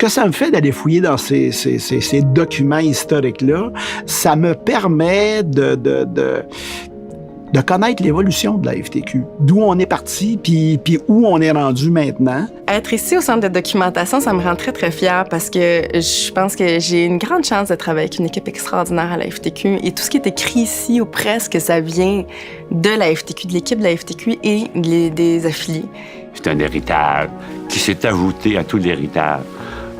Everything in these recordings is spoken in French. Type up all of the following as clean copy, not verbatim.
que ça me fait d'aller fouiller dans ces documents historiques-là, ça me permet de connaître l'évolution de la FTQ, d'où on est parti, puis où on est rendu maintenant. Être ici au centre de documentation, ça me rend très, très fière parce que je pense que j'ai une grande chance de travailler avec une équipe extraordinaire à la FTQ. Et tout ce qui est écrit ici, ou presque, ça vient de la FTQ, de l'équipe de la FTQ et des affiliés. C'est un héritage qui s'est ajouté à tout l'héritage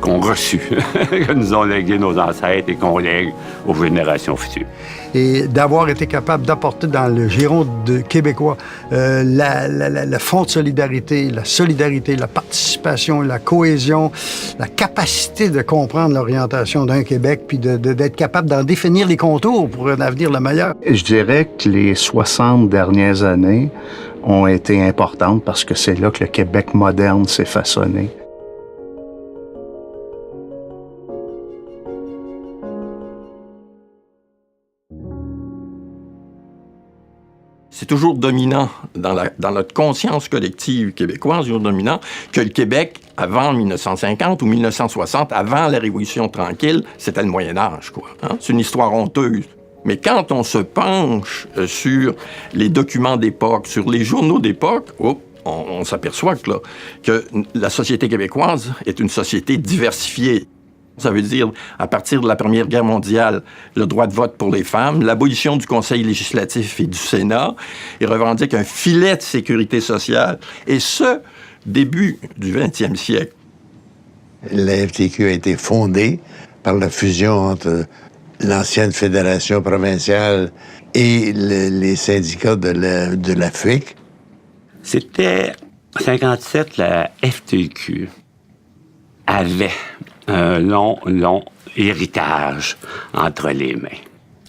qu'on reçut, que nous ont légué nos ancêtres et qu'on lègue aux générations futures. Et d'avoir été capable d'apporter dans le giron québécois le fonds de solidarité, la participation, la cohésion, la capacité de comprendre l'orientation d'un Québec, puis d'être capable d'en définir les contours pour un avenir le meilleur. Je dirais que les 60 dernières années ont été importantes parce que c'est là que le Québec moderne s'est façonné. C'est toujours dominant dans notre conscience collective québécoise, toujours dominant que le Québec, avant 1950 ou 1960, avant la Révolution tranquille, c'était le Moyen Âge, quoi. Hein? C'est une histoire honteuse. Mais quand on se penche sur les documents d'époque, sur les journaux d'époque, on s'aperçoit que la société québécoise est une société diversifiée. Ça veut dire, à partir de la Première Guerre mondiale, le droit de vote pour les femmes, l'abolition du Conseil législatif et du Sénat, et revendique un filet de sécurité sociale. Et ce, début du 20e siècle. La FTQ a été fondée par la fusion entre l'ancienne fédération provinciale et les syndicats de la FIC. C'était en 1957, la FTQ avait un long héritage entre les mains.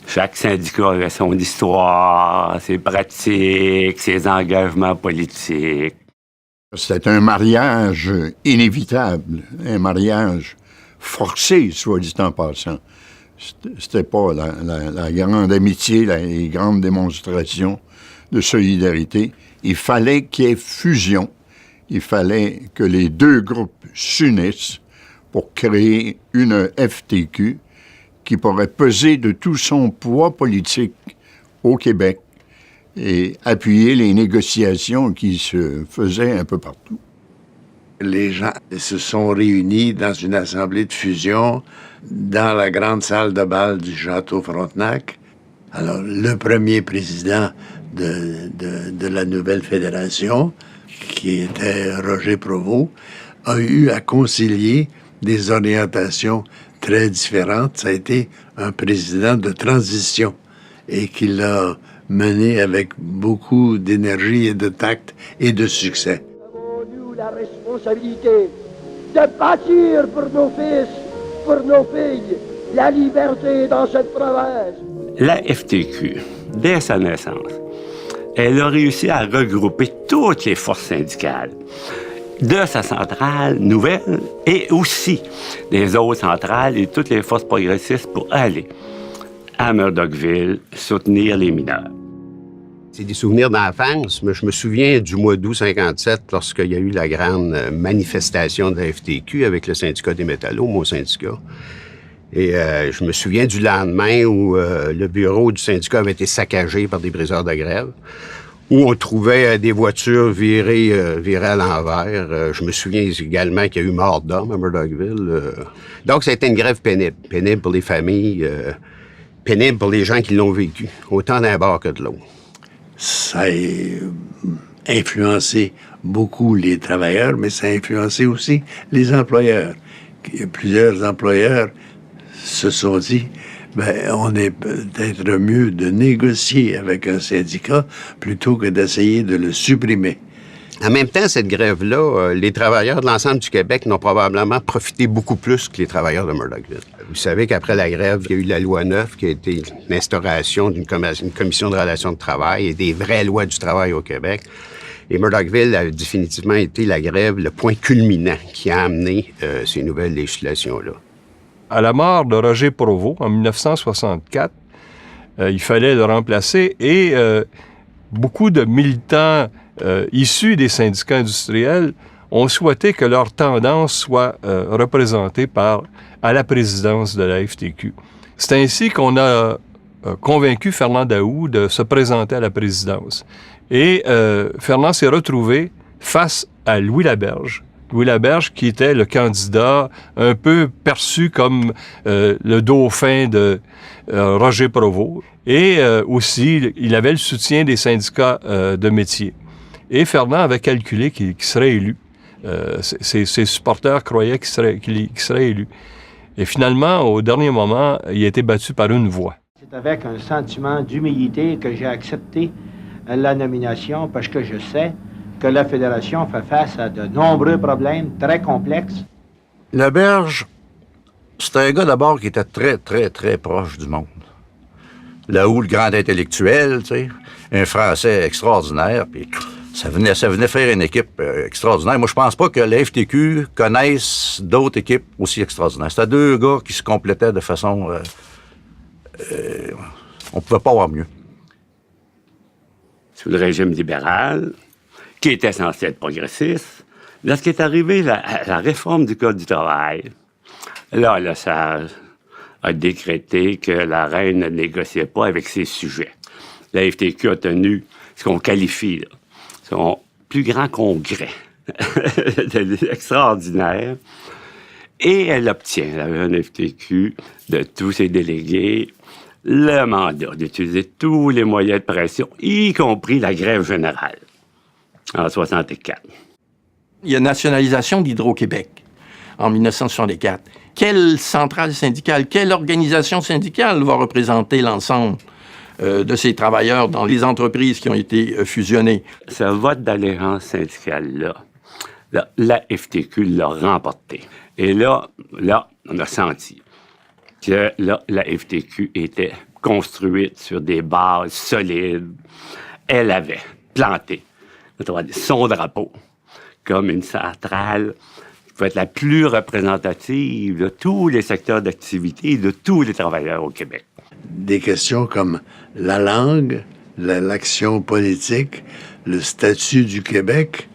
Chaque syndicat avait son histoire, ses pratiques, ses engagements politiques. C'était un mariage inévitable, un mariage forcé, soit dit en passant. C'était pas la grande amitié, les grandes démonstrations de solidarité. Il fallait qu'il y ait fusion. Il fallait que les deux groupes s'unissent pour créer une FTQ qui pourrait peser de tout son poids politique au Québec et appuyer les négociations qui se faisaient un peu partout. Les gens se sont réunis dans une assemblée de fusion dans la grande salle de bal du Château Frontenac. Alors, le premier président de la nouvelle fédération, qui était Roger Provost, a eu à concilier des orientations très différentes. Ça a été un président de transition et qui l'a mené avec beaucoup d'énergie et de tact et de succès. Avons-nous la responsabilité de bâtir pour nos fils, pour nos filles, la liberté dans cette province? La FTQ, dès sa naissance, elle a réussi à regrouper toutes les forces syndicales de sa centrale nouvelle et aussi des autres centrales et toutes les forces progressistes pour aller à Murdochville soutenir les mineurs. C'est des souvenirs d'enfance, mais je me souviens du mois d'août 57 lorsqu'il y a eu la grande manifestation de la FTQ avec le syndicat des métallos, mon syndicat. Et je me souviens du lendemain où le bureau du syndicat avait été saccagé par des briseurs de grève, où on trouvait des voitures virées à l'envers. Je me souviens également qu'il y a eu mort d'homme à Murdochville. Donc, ça a été une grève pénible. Pénible pour les familles, pénible pour les gens qui l'ont vécu, autant d'un bord que de l'autre. Ça a influencé beaucoup les travailleurs, mais ça a influencé aussi les employeurs. Plusieurs employeurs se sont dit, on est peut-être mieux de négocier avec un syndicat plutôt que d'essayer de le supprimer. En même temps, cette grève-là, les travailleurs de l'ensemble du Québec n'ont probablement profité beaucoup plus que les travailleurs de Murdochville. Vous savez qu'après la grève, il y a eu la loi 9 qui a été l'instauration d'une commission de relations de travail et des vraies lois du travail au Québec. Et Murdochville a définitivement été la grève, le point culminant qui a amené ces nouvelles législations-là. À la mort de Roger Provost en 1964, il fallait le remplacer et beaucoup de militants issus des syndicats industriels ont souhaité que leur tendance soit représentée à la présidence de la FTQ. C'est ainsi qu'on a convaincu Fernand Daou de se présenter à la présidence. Et Fernand s'est retrouvé face à Louis Laberge. Louis Laberge qui était le candidat un peu perçu comme le dauphin de Roger Provost. Et aussi, il avait le soutien des syndicats de métier. Et Fernand avait calculé qu'il serait élu. Ses supporters croyaient qu'il serait élu. Et finalement, au dernier moment, il a été battu par une voix. C'est avec un sentiment d'humilité que j'ai accepté la nomination parce que je sais que la Fédération fait face à de nombreux problèmes très complexes. Laberge, c'était un gars d'abord qui était très, très, très proche du monde. Là où le grand intellectuel, tu sais, un Français extraordinaire, puis ça venait faire une équipe extraordinaire. Moi, je pense pas que la FTQ connaisse d'autres équipes aussi extraordinaires. C'était deux gars qui se complétaient de façon... on pouvait pas avoir mieux. Sous le régime libéral, qui était censé être progressiste, lorsqu'est arrivée la réforme du Code du travail, là, ça a décrété que la reine ne négociait pas avec ses sujets. La FTQ a tenu ce qu'on qualifie là, son plus grand congrès extraordinaire, et elle obtient, la jeune FTQ, de tous ses délégués, le mandat d'utiliser tous les moyens de pression, y compris la grève générale, en 1964. Il y a nationalisation d'Hydro-Québec en 1964. Quelle centrale syndicale, quelle organisation syndicale va représenter l'ensemble de ces travailleurs dans les entreprises qui ont été fusionnées? Ce vote d'allégeance syndicale-là, la FTQ l'a remporté. Et là, on a senti que la FTQ était construite sur des bases solides. Elle avait planté son drapeau comme une centrale qui peut être la plus représentative de tous les secteurs d'activité de tous les travailleurs au Québec. Des questions comme la langue, l'action politique, le statut du Québec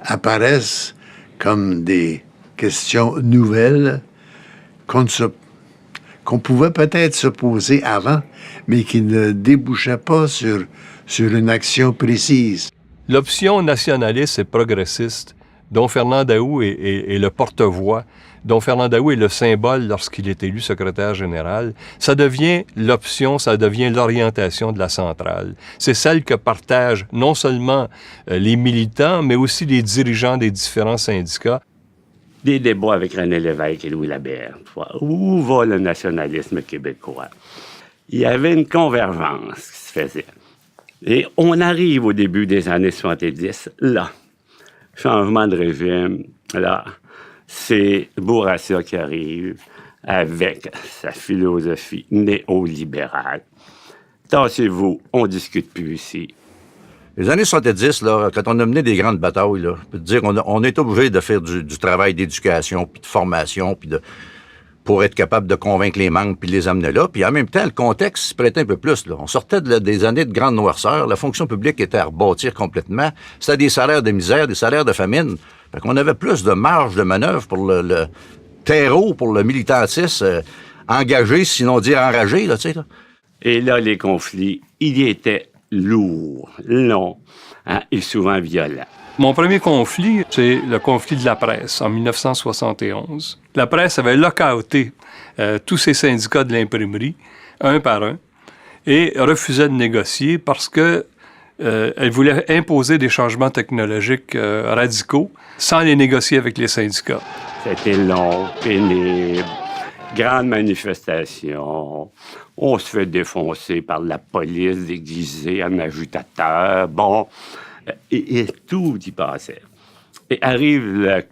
apparaissent comme des questions nouvelles qu'on pouvait peut-être se poser avant, mais qui ne débouchaient pas sur une action précise. L'option nationaliste et progressiste, dont Fernand Daou est le porte-voix, dont Fernand Daou est le symbole lorsqu'il est élu secrétaire général, ça devient l'option, ça devient l'orientation de la centrale. C'est celle que partagent non seulement les militants, mais aussi les dirigeants des différents syndicats. Des débats avec René Lévesque et Louis Laberge. Où va le nationalisme québécois? Il y avait une convergence qui se faisait. Et on arrive au début des années 70, là, changement de régime, là, c'est Bourassa qui arrive avec sa philosophie néolibérale. Tassez-vous, on discute plus ici. Les années 70, là, quand on a mené des grandes batailles, là, je peux te dire qu'on est obligé de faire du travail d'éducation, puis de formation, puis pour être capable de convaincre les membres puis de les amener là. Puis en même temps, le contexte se prêtait un peu plus. Là. On sortait des années de grande noirceur. La fonction publique était à rebâtir complètement. C'était des salaires de misère, des salaires de famine. Fait qu'on avait plus de marge de manœuvre pour le terreau, pour le militantisme engagé, sinon dire enragé. Là, tu sais, là. Et là, les conflits, ils étaient lourds, longs et souvent violents. Mon premier conflit, c'est le conflit de la presse en 1971. La presse avait lockouté tous ces syndicats de l'imprimerie, un par un, et refusait de négocier parce que elle voulait imposer des changements technologiques radicaux sans les négocier avec les syndicats. C'était long, pénible, grande manifestation. On se fait défoncer par la police déguisée en agitateur. Bon, et tout y passait. Et arrive le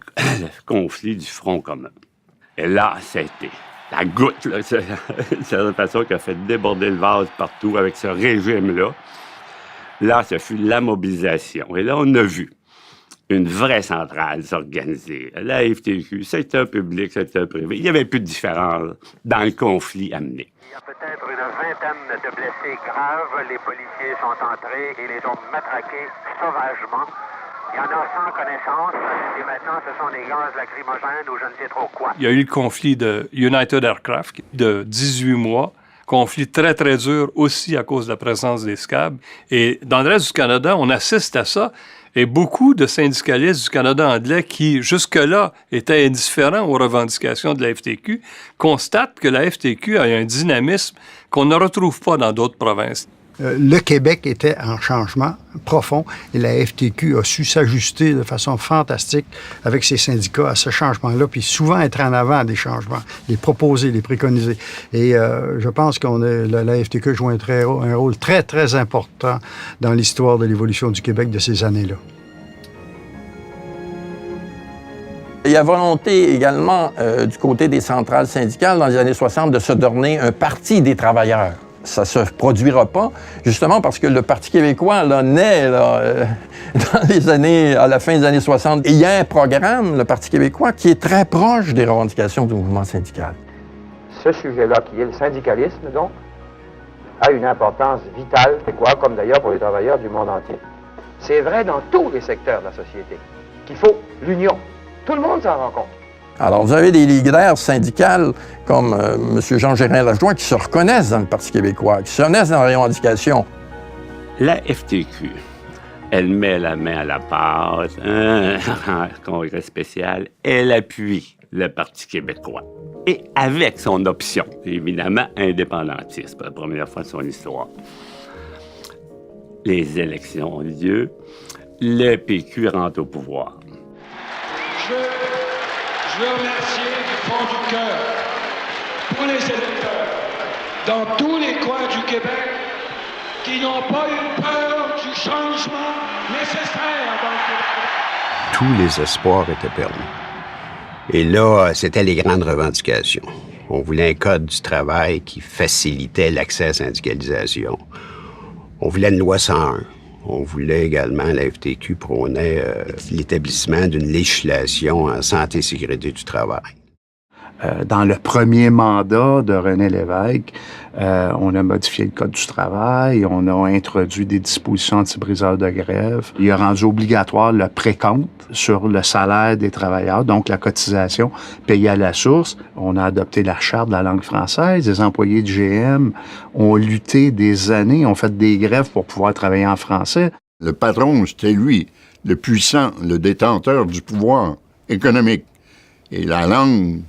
conflit du Front commun. Et là, c'était la goutte, là, c'est la façon qui a fait déborder le vase partout avec ce régime-là. Là, ce fut la mobilisation. Et là, on a vu une vraie centrale s'organiser. La FTQ, secteur public, secteur privé. Il n'y avait plus de différence dans le conflit amené. Il y a peut-être une vingtaine de blessés graves. Les policiers sont entrés et les ont matraqués sauvagement Il y en a sans connaissance, et maintenant ce sont des gaz lacrymogènes ou je ne sais trop quoi. Il y a eu le conflit de United Aircraft de 18 mois, conflit très, très dur aussi à cause de la présence des SCAB. Et dans le reste du Canada, on assiste à ça. Et beaucoup de syndicalistes du Canada anglais qui, jusque-là, étaient indifférents aux revendications de la FTQ, constatent que la FTQ a un dynamisme qu'on ne retrouve pas dans d'autres provinces. Le Québec était en changement profond et la FTQ a su s'ajuster de façon fantastique avec ses syndicats à ce changement-là, puis souvent être en avant des changements, les proposer, les préconiser. Et je pense la FTQ joue un rôle très, très important dans l'histoire de l'évolution du Québec de ces années-là. Il y a volonté également du côté des centrales syndicales dans les années 60 de se donner un parti des travailleurs. Ça se produira pas, justement parce que le Parti québécois naît dans les années, à la fin des années 60. Et il y a un programme, le Parti québécois, qui est très proche des revendications du mouvement syndical. Ce sujet-là, qui est le syndicalisme, donc, a une importance vitale, comme d'ailleurs pour les travailleurs du monde entier. C'est vrai dans tous les secteurs de la société, qu'il faut l'union. Tout le monde s'en rend compte. Alors, vous avez des leaders syndicales comme M. Jean-Gérin Lajoie qui se reconnaissent dans le Parti québécois, qui se reconnaissent dans la revendication. La FTQ, elle met la main à la pâte, un congrès spécial, elle appuie le Parti québécois. Et avec son option, évidemment, indépendantiste, pour la première fois de son histoire. Les élections ont lieu, le PQ rentre au pouvoir. Je veux remercier du fond du cœur pour les électeurs dans tous les coins du Québec qui n'ont pas eu peur du changement nécessaire dans le Québec. Tous les espoirs étaient permis. Et là, c'était les grandes revendications. On voulait un code du travail qui facilitait l'accès à la syndicalisation. On voulait une loi 101. On voulait également, la FTQ prônait l'établissement d'une législation en santé et sécurité du travail. Dans le premier mandat de René Lévesque, on a modifié le Code du travail, on a introduit des dispositions anti-briseurs de grève. Il a rendu obligatoire le précompte sur le salaire des travailleurs, donc la cotisation payée à la source. On a adopté la charte de la langue française. Les employés du GM ont lutté des années, ont fait des grèves pour pouvoir travailler en français. Le patron, c'était lui, le puissant, le détenteur du pouvoir économique. Et la langue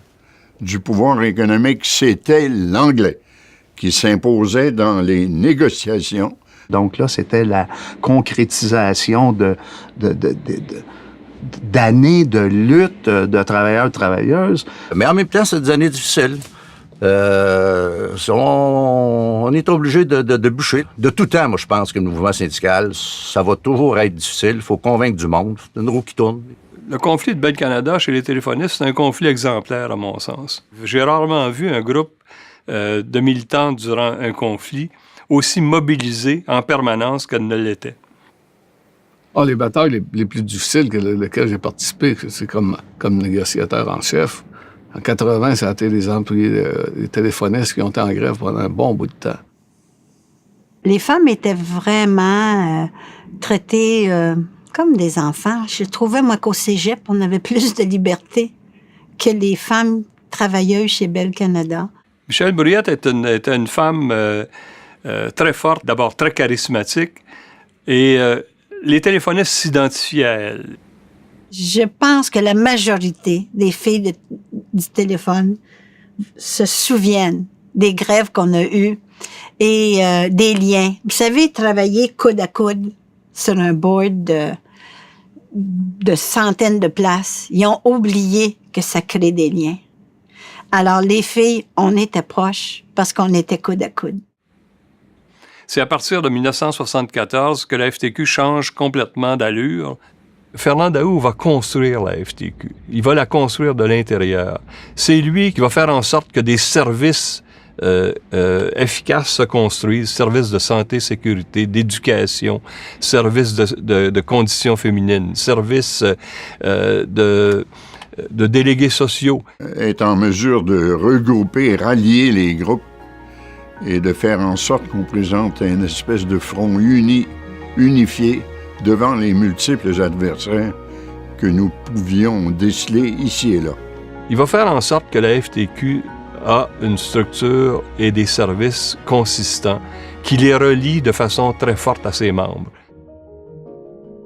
du pouvoir économique, c'était l'anglais qui s'imposait dans les négociations. Donc là, c'était la concrétisation d'années de lutte de travailleurs et travailleuses. Mais en même temps, c'est des années difficiles. On est obligé de bûcher. De tout temps, moi, je pense que le mouvement syndical, ça va toujours être difficile. Il faut convaincre du monde. C'est une roue qui tourne. Le conflit de Bell Canada chez les téléphonistes, c'est un conflit exemplaire, à mon sens. J'ai rarement vu un groupe de militants durant un conflit aussi mobilisé en permanence qu'elle ne l'était. Les batailles les plus difficiles lesquelles j'ai participé, c'est comme négociateur en chef. En 80, ça a été les employés des téléphonistes qui ont été en grève pendant un bon bout de temps. Les femmes étaient vraiment traitées comme des enfants. Je trouvais, moi, qu'au cégep, on avait plus de liberté que les femmes travailleuses chez Bell Canada. Michèle Bruyette était une femme très forte, d'abord très charismatique, et les téléphonistes s'identifiaient à elle. Je pense que la majorité des filles du téléphone se souviennent des grèves qu'on a eues et des liens. Vous savez, travailler coude à coude sur un board de centaines de places, ils ont oublié que ça crée des liens. Alors, les filles, on était proches parce qu'on était coude à coude. C'est à partir de 1974 que la FTQ change complètement d'allure. Fernand Daoust va construire la FTQ. Il va la construire de l'intérieur. C'est lui qui va faire en sorte que des services efficaces se construisent, services de santé, sécurité, d'éducation, services de conditions féminines, services de délégués sociaux. Est en mesure de regrouper et rallier les groupes et de faire en sorte qu'on présente une espèce de front unifié devant les multiples adversaires que nous pouvions déceler ici et là. Il va faire en sorte que la FTQ a une structure et des services consistants qui les relient de façon très forte à ses membres.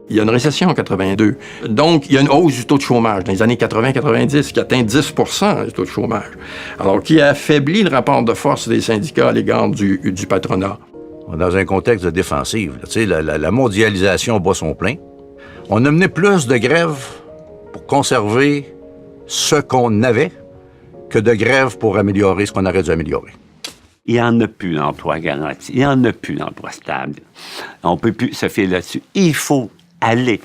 Il y a une récession en 82. Donc, il y a une hausse du taux de chômage dans les années 80-90 qui atteint 10 le taux de chômage. Alors, qui a affaibli le rapport de force des syndicats à l'égard du patronat. Dans un contexte de défensive, tu sais, la mondialisation bat son plein. On a mené plus de grèves pour conserver ce qu'on avait que de grèves pour améliorer ce qu'on aurait dû améliorer. Il n'y en a plus d'emploi garanti. Il n'y en a plus d'emploi stable. On ne peut plus se fier là-dessus. Il faut aller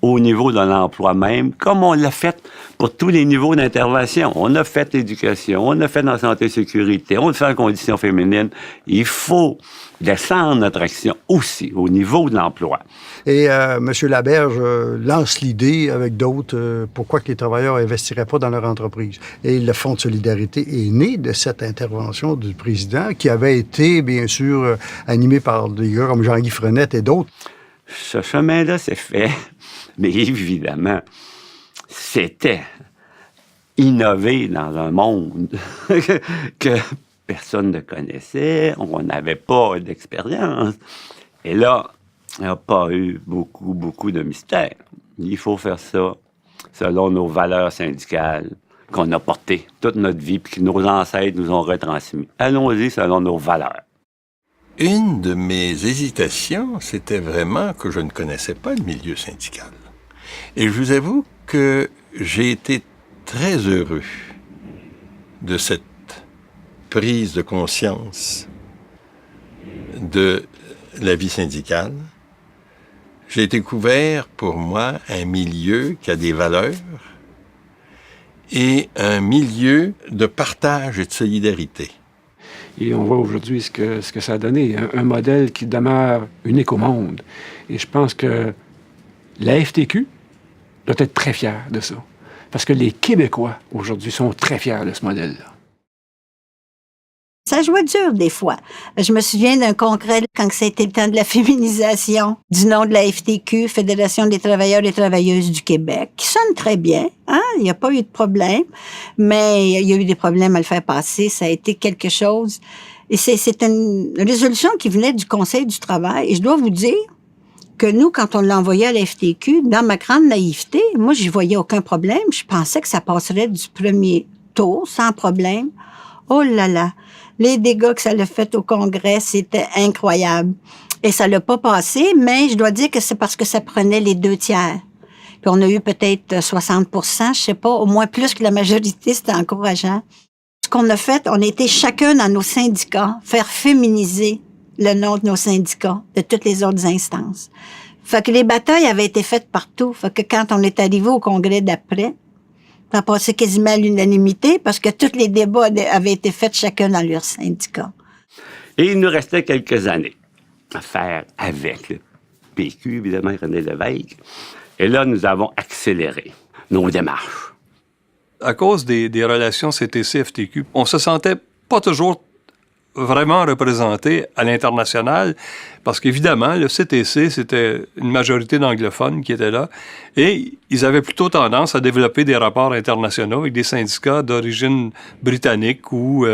au niveau de l'emploi même, comme on l'a fait pour tous les niveaux d'intervention. On a fait l'éducation, on a fait la santé et sécurité, on le fait en conditions féminines. Il faut descendre notre action aussi au niveau de l'emploi. Et M. Laberge lance l'idée avec d'autres pourquoi que les travailleurs n'investiraient pas dans leur entreprise. Et le Fonds de solidarité est né de cette intervention du président qui avait été, bien sûr, animé par des gars comme Jean-Guy Frenette et d'autres. Ce chemin-là s'est fait, mais évidemment, c'était innover dans un monde que personne ne connaissait, on n'avait pas d'expérience. Et là, il n'y a pas eu beaucoup de mystère. Il faut faire ça selon nos valeurs syndicales qu'on a portées toute notre vie puis que nos ancêtres nous ont retransmis. Allons-y selon nos valeurs. Une de mes hésitations, c'était vraiment que je ne connaissais pas le milieu syndical. Et je vous avoue que j'ai été très heureux de cette prise de conscience de la vie syndicale. J'ai découvert pour moi un milieu qui a des valeurs et un milieu de partage et de solidarité. Et on voit aujourd'hui ce que ça a donné, un modèle qui demeure unique au monde. Et je pense que la FTQ doit être très fière de ça. Parce que les Québécois, aujourd'hui, sont très fiers de ce modèle-là. Ça jouait dur des fois. Je me souviens d'un congrès quand c'était le temps de la féminisation du nom de la FTQ, Fédération des travailleurs et travailleuses du Québec, qui sonne très bien. Hein? Il n'y a pas eu de problème, mais il y a eu des problèmes à le faire passer. Ça a été quelque chose. Et c'est une résolution qui venait du Conseil du travail. Et je dois vous dire que nous, quand on l'a envoyé à la FTQ, dans ma grande naïveté, moi, j'y voyais aucun problème. Je pensais que ça passerait du premier tour sans problème. Oh là là! Les dégâts que ça l'a fait au Congrès, c'était incroyable. Et ça l'a pas passé, mais je dois dire que c'est parce que ça prenait les 2/3. Puis on a eu peut-être 60%, je sais pas, au moins plus que la majorité, c'était encourageant. Ce qu'on a fait, on a été chacun dans nos syndicats, faire féminiser le nom de nos syndicats, de toutes les autres instances. Fait que les batailles avaient été faites partout. Fait que quand on est arrivé au Congrès d'après, ça a passé quasiment à l'unanimité parce que tous les débats avaient été faits chacun dans leur syndicat. Et il nous restait quelques années à faire avec le PQ, évidemment, René Lévesque. Et là, nous avons accéléré nos démarches. À cause des relations CTC-FTQ, on se sentait pas toujours vraiment représenté à l'international, parce qu'évidemment, le CTC, c'était une majorité d'anglophones qui étaient là, et ils avaient plutôt tendance à développer des rapports internationaux avec des syndicats d'origine britannique ou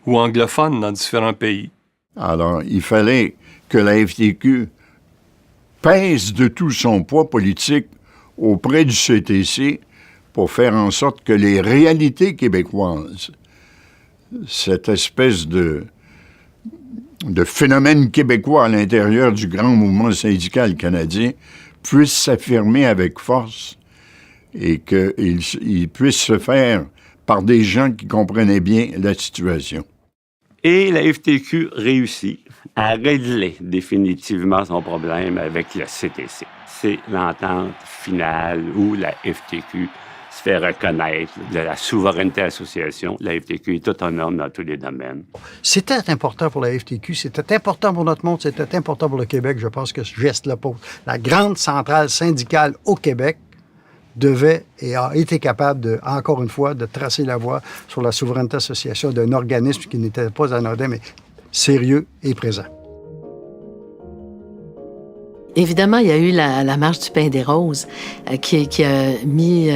anglophone dans différents pays. Alors, il fallait que la FTQ pèse de tout son poids politique auprès du CTC pour faire en sorte que les réalités québécoises, cette espèce de phénomène québécois à l'intérieur du grand mouvement syndical canadien puisse s'affirmer avec force et qu'il puisse se faire par des gens qui comprenaient bien la situation. Et la FTQ réussit à régler définitivement son problème avec le CTC. C'est l'entente finale où la FTQ se fait reconnaître de la souveraineté association. La FTQ est autonome dans tous les domaines. C'était important pour la FTQ, c'était important pour notre monde, c'était important pour le Québec. Je pense que ce geste-là, pour la grande centrale syndicale au Québec, devait et a été capable, encore une fois, de tracer la voie sur la souveraineté association d'un organisme qui n'était pas anodin, mais sérieux et présent. Évidemment, il y a eu la Marche du Pain des Roses qui a mis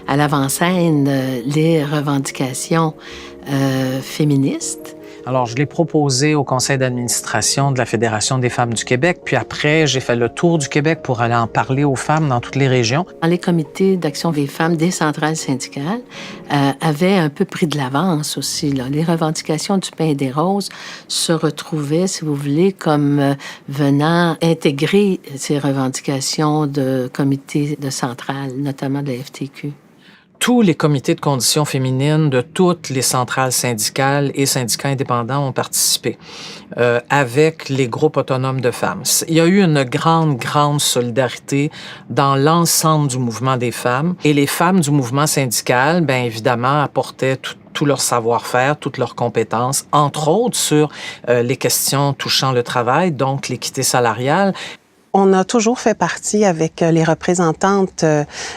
à l'avant-scène les revendications féministes. Alors, je l'ai proposé au conseil d'administration de la Fédération des femmes du Québec, puis après, j'ai fait le tour du Québec pour aller en parler aux femmes dans toutes les régions. Les comités d'action des femmes des centrales syndicales avaient un peu pris de l'avance aussi, là. Les revendications du Pain des Roses se retrouvaient, si vous voulez, comme venant intégrer ces revendications de comités de centrales, notamment de la FTQ. Tous les comités de conditions féminines de toutes les centrales syndicales et syndicats indépendants ont participé avec les groupes autonomes de femmes. Il y a eu une grande solidarité dans l'ensemble du mouvement des femmes. Et les femmes du mouvement syndical, bien évidemment, apportaient tout leur savoir-faire, toutes leurs compétences, entre autres sur les questions touchant le travail, donc l'équité salariale. On a toujours fait partie avec les représentantes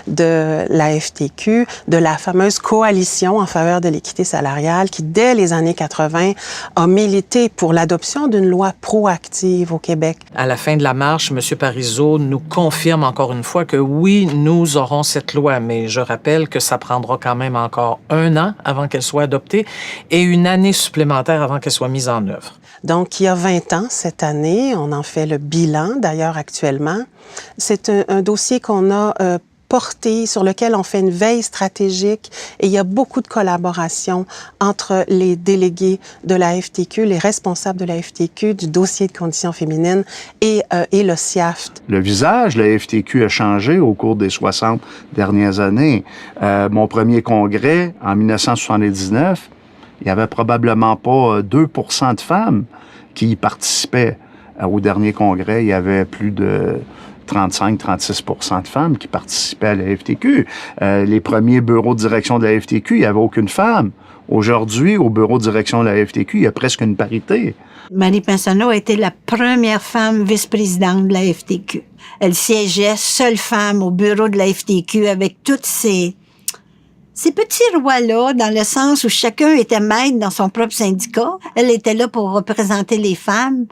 de la FTQ, de la fameuse coalition en faveur de l'équité salariale qui, dès les années 80, a milité pour l'adoption d'une loi proactive au Québec. À la fin de la marche, M. Parizeau nous confirme encore une fois que oui, nous aurons cette loi, mais je rappelle que ça prendra quand même encore 1 an avant qu'elle soit adoptée et 1 année supplémentaire avant qu'elle soit mise en œuvre. Donc, il y a 20 ans, cette année, on en fait le bilan, d'ailleurs, actuellement. C'est un dossier qu'on a porté, sur lequel on fait une veille stratégique et il y a beaucoup de collaboration entre les délégués de la FTQ, les responsables de la FTQ, du dossier de conditions féminines et le SIAFT. Le visage de la FTQ a changé au cours des 60 dernières années. Mon premier congrès, en 1979, il n'y avait probablement pas 2% de femmes qui y participaient. Au dernier congrès, il y avait plus de 35-36% de femmes qui participaient à la FTQ. Les premiers bureaux de direction de la FTQ, il n'y avait aucune femme. Aujourd'hui, au bureau de direction de la FTQ, il y a presque une parité. Marie Pinsonneau a été la première femme vice-présidente de la FTQ. Elle siégeait seule femme au bureau de la FTQ avec toutes ces petits rois-là, dans le sens où chacun était maître dans son propre syndicat. Elle était là pour représenter les femmes.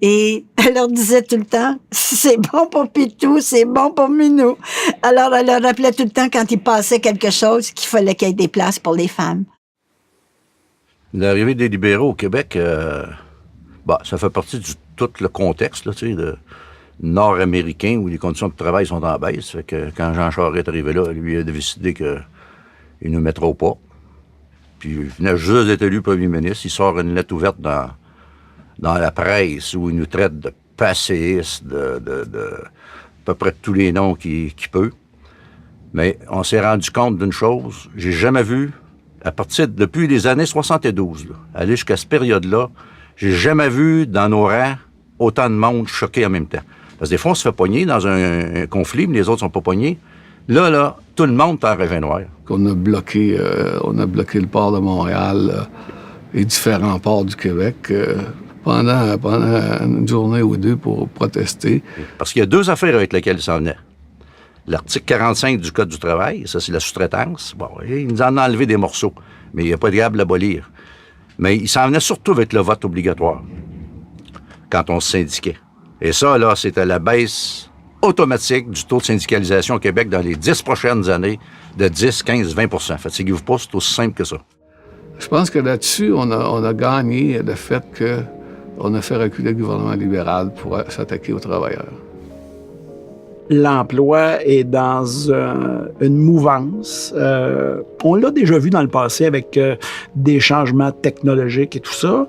Et elle leur disait tout le temps, c'est bon pour Pitou, c'est bon pour Minou. Alors, elle leur rappelait tout le temps, quand il passait quelque chose, qu'il fallait qu'il y ait des places pour les femmes. L'arrivée des libéraux au Québec, ça fait partie de tout le contexte, là, tu sais, nord-américain, où les conditions de travail sont en baisse. Fait que quand Jean Charest est arrivé là, lui a décidé que il nous mettra au pas. Puis il venait juste d'être élu premier ministre. Il sort une lettre ouverte dans la presse où il nous traite de passéistes, de à peu près tous les noms qu'il peut. Mais on s'est rendu compte d'une chose. J'ai jamais vu, depuis les années 72, là, aller jusqu'à cette période-là, j'ai jamais vu dans nos rangs autant de monde choqué en même temps. Parce que des fois, on se fait pogner dans un conflit, mais les autres sont pas pognés. Là, tout le monde est en revin noir. On a bloqué le port de Montréal et différents ports du Québec pendant une journée ou deux pour protester. Parce qu'il y a 2 affaires avec lesquelles il s'en venait. L'article 45 du Code du travail, ça, c'est la sous-traitance. Bon, il nous en a enlevé des morceaux, mais il n'y a pas de diable à l'abolir. Mais il s'en venait surtout avec le vote obligatoire, quand on se syndiquait. Et ça, là, c'était la baisse automatique du taux de syndicalisation au Québec dans les 10 prochaines années de 10, 15, 20 %. Fatiguez-vous pas, c'est aussi simple que ça. Je pense que là-dessus, on a gagné le fait qu'on a fait reculer le gouvernement libéral pour s'attaquer aux travailleurs. L'emploi est dans une mouvance. On l'a déjà vu dans le passé avec des changements technologiques et tout ça,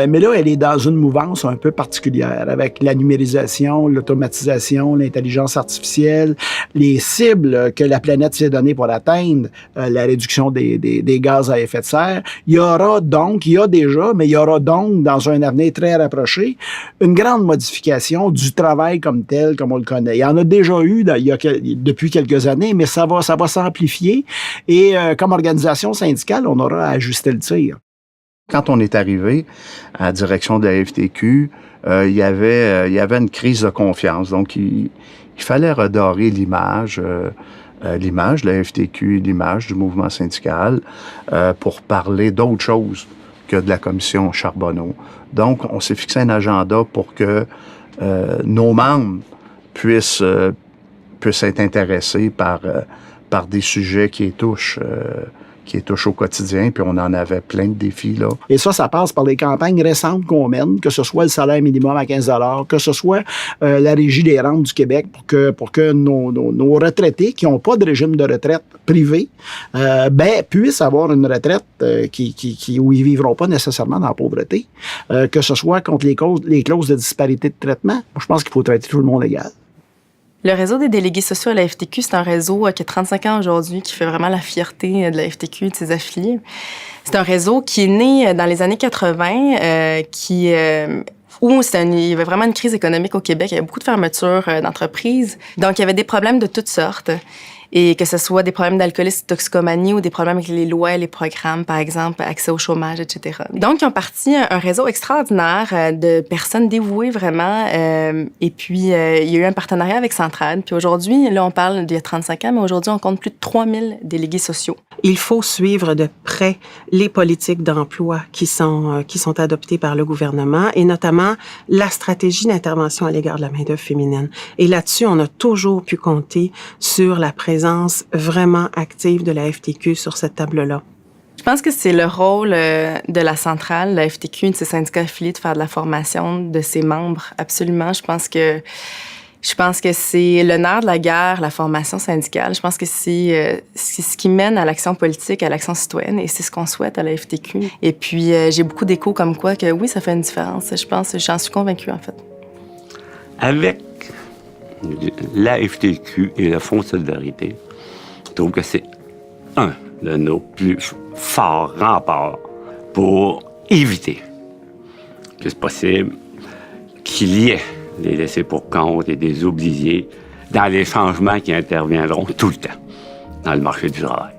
mais là, elle est dans une mouvance un peu particulière avec la numérisation, l'automatisation, l'intelligence artificielle, les cibles que la planète s'est données pour atteindre la réduction des gaz à effet de serre. Il y a déjà, mais il y aura donc, dans un avenir très rapproché, une grande modification du travail comme tel, comme on le connaît. Il y en a déjà eu depuis quelques années, mais ça va s'amplifier. Et comme organisation syndicale, on aura à ajuster le tir. Quand on est arrivé à la direction de la FTQ, il y avait une crise de confiance. Donc, il fallait redorer l'image de la FTQ, l'image du mouvement syndical, pour parler d'autre chose que de la commission Charbonneau. Donc, on s'est fixé un agenda pour que nos membres puissent être intéressés par des sujets qui les touchent au quotidien, puis on en avait plein de défis, là. Et ça passe par les campagnes récentes qu'on mène, que ce soit le salaire minimum à 15 $, que ce soit la Régie des rentes du Québec, pour que nos retraités qui n'ont pas de régime de retraite privé, puissent avoir une retraite où ils ne vivront pas nécessairement dans la pauvreté, que ce soit contre les clauses de disparité de traitement. Moi, je pense qu'il faut traiter tout le monde égal. Le réseau des délégués sociaux à la FTQ, c'est un réseau qui a 35 ans aujourd'hui, qui fait vraiment la fierté de la FTQ et de ses affiliés. C'est un réseau qui est né dans les années 80, où il y avait vraiment une crise économique au Québec. Il y avait beaucoup de fermetures d'entreprises. Donc, il y avait des problèmes de toutes sortes. Et que ce soit des problèmes d'alcoolisme, de toxicomanie ou des problèmes avec les lois et les programmes, par exemple, accès au chômage, etc. Donc, ils ont parti un réseau extraordinaire de personnes dévouées vraiment. Et puis, il y a eu un partenariat avec Centraide. Puis aujourd'hui, là, on parle d'il y a 35 ans, mais aujourd'hui, on compte plus de 3000 délégués sociaux. Il faut suivre de près les politiques d'emploi qui sont adoptées par le gouvernement et notamment la stratégie d'intervention à l'égard de la main-d'œuvre féminine. Et là-dessus, on a toujours pu compter sur la présence vraiment active de la FTQ sur cette table-là. Je pense que c'est le rôle de la centrale, la FTQ et de ses syndicats affiliés de faire de la formation de ses membres, absolument. Je pense que c'est le nerf de la guerre, la formation syndicale. Je pense que c'est ce qui mène à l'action politique, à l'action citoyenne, et c'est ce qu'on souhaite à la FTQ. Et puis, j'ai beaucoup d'échos comme quoi que oui, ça fait une différence. J'en suis convaincue, en fait. Avec la FTQ et le Fonds de solidarité, je trouve que c'est un de nos plus forts remparts pour éviter, le plus possible, qu'il y ait des laissés pour compte et des oubliés dans les changements qui interviendront tout le temps dans le marché du travail.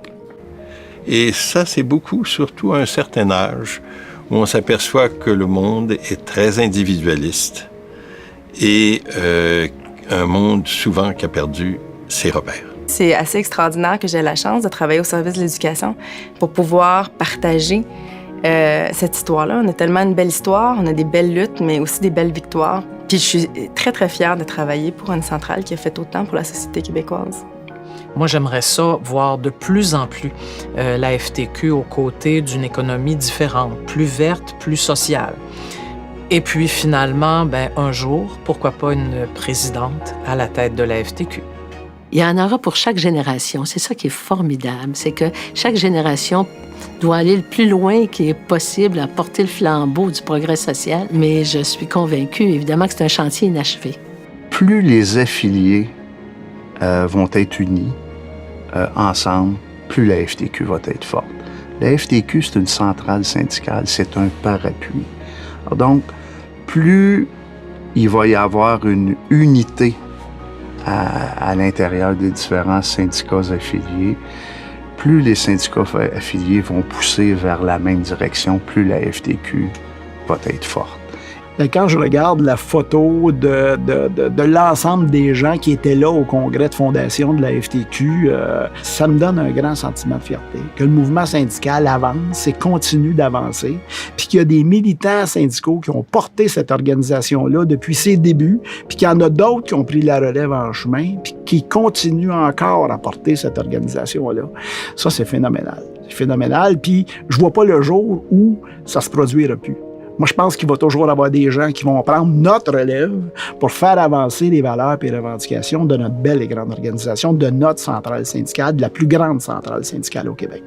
Et ça, c'est beaucoup, surtout à un certain âge, où on s'aperçoit que le monde est très individualiste et un monde souvent qui a perdu ses repères. C'est assez extraordinaire que j'ai la chance de travailler au service de l'éducation pour pouvoir partager cette histoire-là. On a tellement une belle histoire, on a des belles luttes, mais aussi des belles victoires. Puis je suis très, très fière de travailler pour une centrale qui a fait autant pour la société québécoise. Moi, j'aimerais ça voir de plus en plus la FTQ aux côtés d'une économie différente, plus verte, plus sociale. Et puis finalement, un jour, pourquoi pas une présidente à la tête de la FTQ. Il y en aura pour chaque génération. C'est ça qui est formidable. C'est que chaque génération doit aller le plus loin qui est possible à porter le flambeau du progrès social. Mais je suis convaincue, évidemment, que c'est un chantier inachevé. Plus les affiliés vont être unis ensemble, plus la FTQ va être forte. La FTQ, c'est une centrale syndicale, c'est un parapluie. Alors donc, plus il va y avoir une unité à l'intérieur des différents syndicats affiliés, plus les syndicats affiliés vont pousser vers la même direction, plus la FTQ va être forte. Quand je regarde la photo de l'ensemble des gens qui étaient là au congrès de fondation de la FTQ, ça me donne un grand sentiment de fierté. Que le mouvement syndical avance et continue d'avancer, puis qu'il y a des militants syndicaux qui ont porté cette organisation-là depuis ses débuts, puis qu'il y en a d'autres qui ont pris la relève en chemin, puis qui continuent encore à porter cette organisation-là. Ça, c'est phénoménal. C'est phénoménal, puis je vois pas le jour où ça se produira plus. Moi, je pense qu'il va toujours avoir des gens qui vont prendre notre relève pour faire avancer les valeurs et les revendications de notre belle et grande organisation, de notre centrale syndicale, de la plus grande centrale syndicale au Québec.